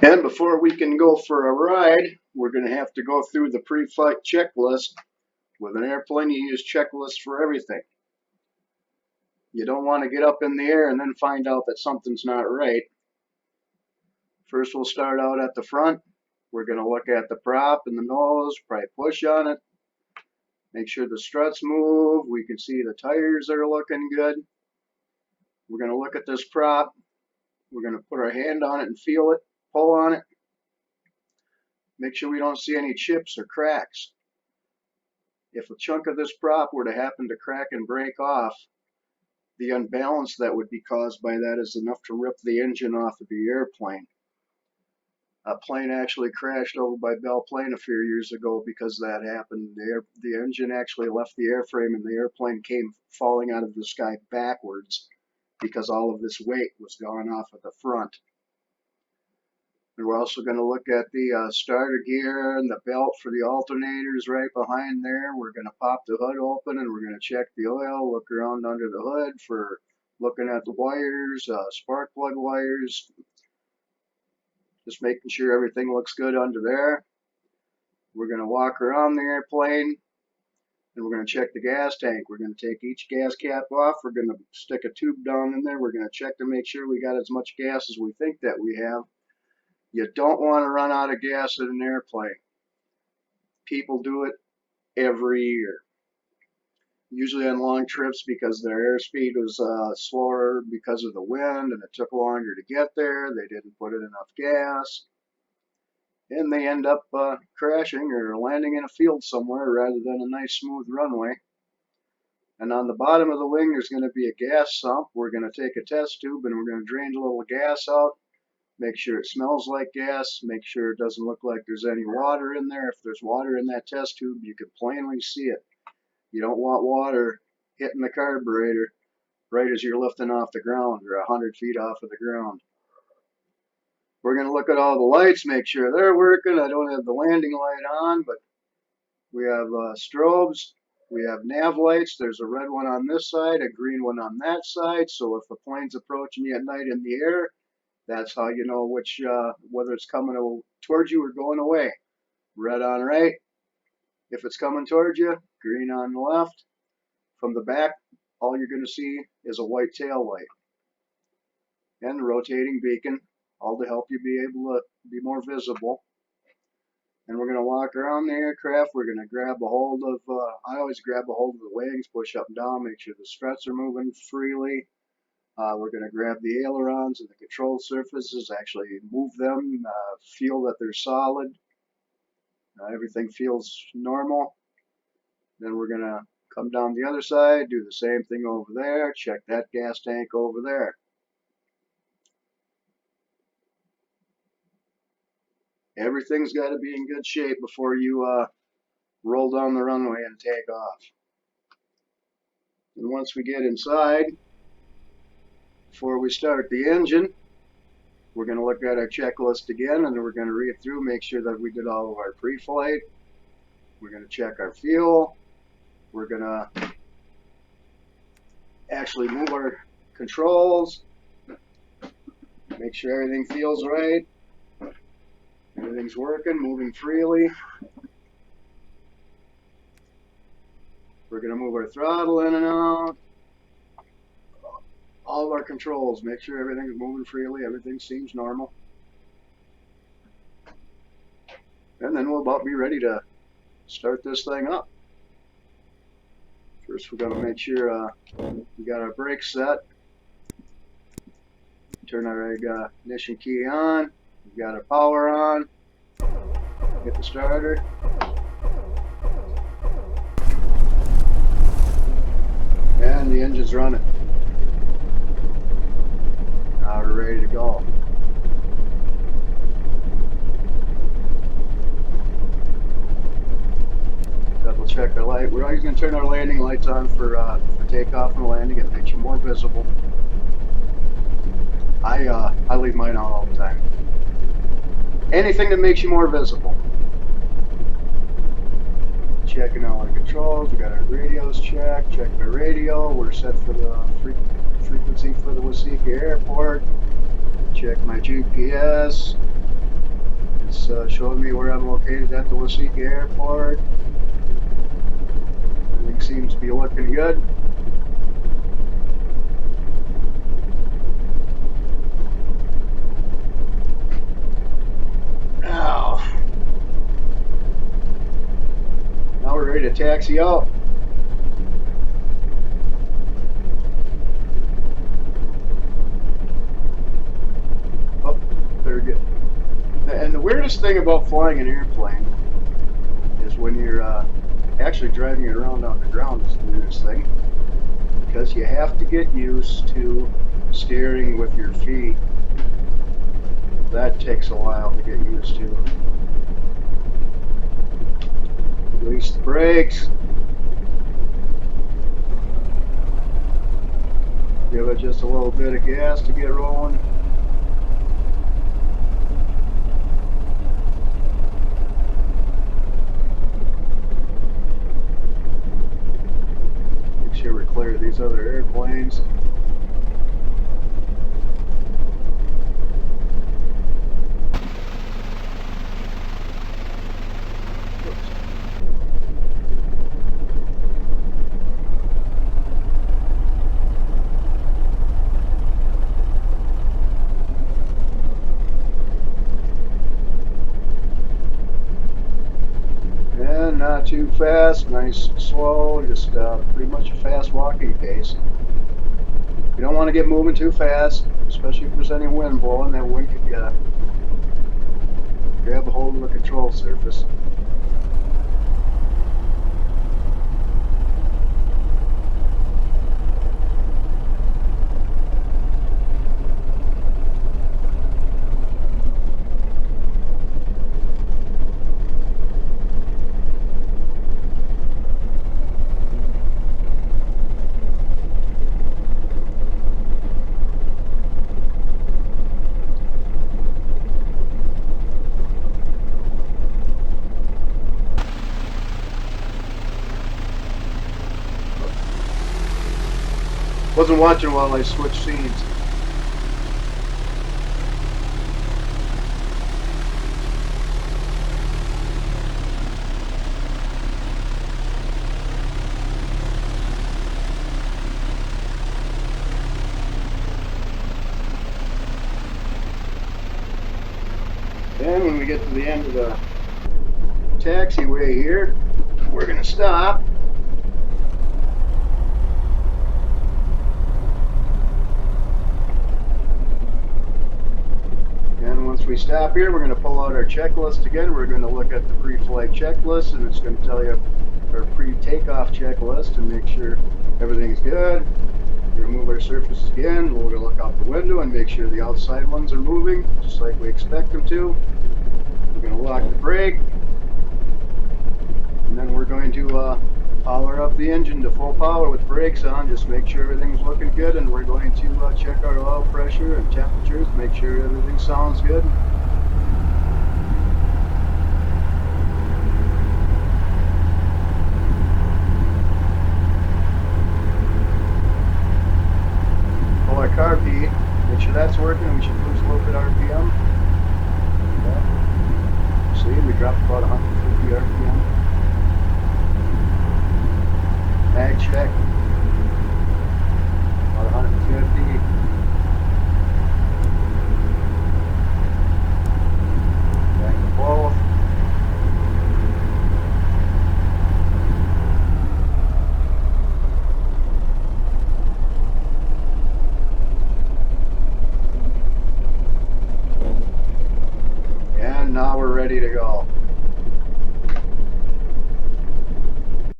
And before we can go for a ride, we're going to have to go through the pre-flight checklist. With an airplane, you use checklists for everything. You don't want to get up in the air and then find out that something's not right. First, we'll start out at the front. We're going to look at the prop and the nose, probably push on it. Make sure the struts move. We can see the tires are looking good. We're going to look at this prop. We're going to put our hand on it and feel it, pull on it. Make sure we don't see any chips or cracks. If a chunk of this prop were to happen to crack and break off, the unbalance that would be caused by that is enough to rip the engine off of the airplane. A plane actually crashed over by Belle Plaine a few years ago because that happened. The engine actually left the airframe and the airplane came falling out of the sky backwards because all of this weight was gone off of the front. And we're also going to look at the starter gear and the belt for the alternators right behind there. We're going to pop the hood open and we're going to check the oil, look around under the hood for looking at the wires, spark plug wires, just making sure everything looks good under there. We're going to walk around the airplane and we're going to check the gas tank. We're going to take each gas cap off. We're going to stick a tube down in there. We're going to check to make sure we got as much gas as we think that we have. You don't want to run out of gas in an airplane. People do it every year. Usually on long trips because their airspeed was slower because of the wind and it took longer to get there. They didn't put in enough gas. And they end up crashing or landing in a field somewhere rather than a nice smooth runway. And on the bottom of the wing there's going to be a gas sump. We're going to take a test tube and we're going to drain a little gas out. Make sure it smells like gas. Make sure it doesn't look like there's any water in there. If there's water in that test tube, you can plainly see it. You don't want water hitting the carburetor right as you're lifting off the ground or 100 feet off of the ground. We're going to look at all the lights, make sure they're working. I don't have the landing light on, but we have strobes. We have nav lights. There's a red one on this side, a green one on that side. So if a plane's approaching you at night in the air, that's how you know which whether it's coming towards you or going away. Red on right. If it's coming towards you, green on the left. From the back, all you're going to see is a white tail light and a rotating beacon, all to help you be able to be more visible. And we're going to walk around the aircraft. We're going to grab a hold of, I always grab a hold of the wings, push up and down, make sure the struts are moving freely. We're going to grab the ailerons and the control surfaces, actually move them, feel that they're solid. Everything feels normal. Then we're going to come down the other side, do the same thing over there, check that gas tank over there. Everything's got to be in good shape before you roll down the runway and take off. And once we get inside, before we start the engine, we're going to look at our checklist again and we're going to read through, make sure that we did all of our pre-flight. We're going to check our fuel. We're going to actually move our controls, make sure everything feels right. Everything's working, moving freely. We're going to move our throttle in and out. All of our controls, make sure everything's moving freely, everything seems normal. And then we'll about be ready to start this thing up. First we're going to make sure we got our brakes set. Turn our ignition key on. We've got our power on. Hit the starter. And the engine's running. Now we're ready to go. Double check our light. We're always going to turn our landing lights on for takeoff and landing. It makes you more visible. I leave mine on all the time. Anything that makes you more visible. Checking all our controls. We got our radios checked. Checking our radio. We're set for the frequency for the Waseca Airport. Check my GPS. It's showing me where I'm located at the Wasika Airport. Everything seems to be looking good. Now we're ready to taxi out. Oh, very good. And the weirdest thing about flying an airplane is when you're actually driving it around on the ground is the weirdest thing, because you have to get used to steering with your feet. That takes a while to get used to. Release the brakes. Give it just a little bit of gas to get rolling. Make sure we're clear of these other airplanes. And not too fast, nice and slow, just pretty much a fast walking pace. You don't want to get moving too fast, especially if there's any wind blowing. That wind could grab a hold of the control surface. Wasn't watching while I switched scenes. And when we get to the end of the taxiway here, we're going to stop. And once we stop here, we're going to pull out our checklist again. We're going to look at the pre-flight checklist, and it's going to tell you our pre-takeoff checklist and make sure everything's good. Remove our surfaces again. We're going to look out the window and make sure the outside ones are moving, just like we expect them to. We're going to lock the brake. And then we're going to power up the engine to full power with brakes on. Just make sure everything's looking good. And we're going to check our oil pressure and temperatures, make sure everything sounds good. Pull our carb heat, make sure that's working, and we should lose a little bit of RPM. Yeah. See, we dropped about 150 RPM. Mag check, about 150.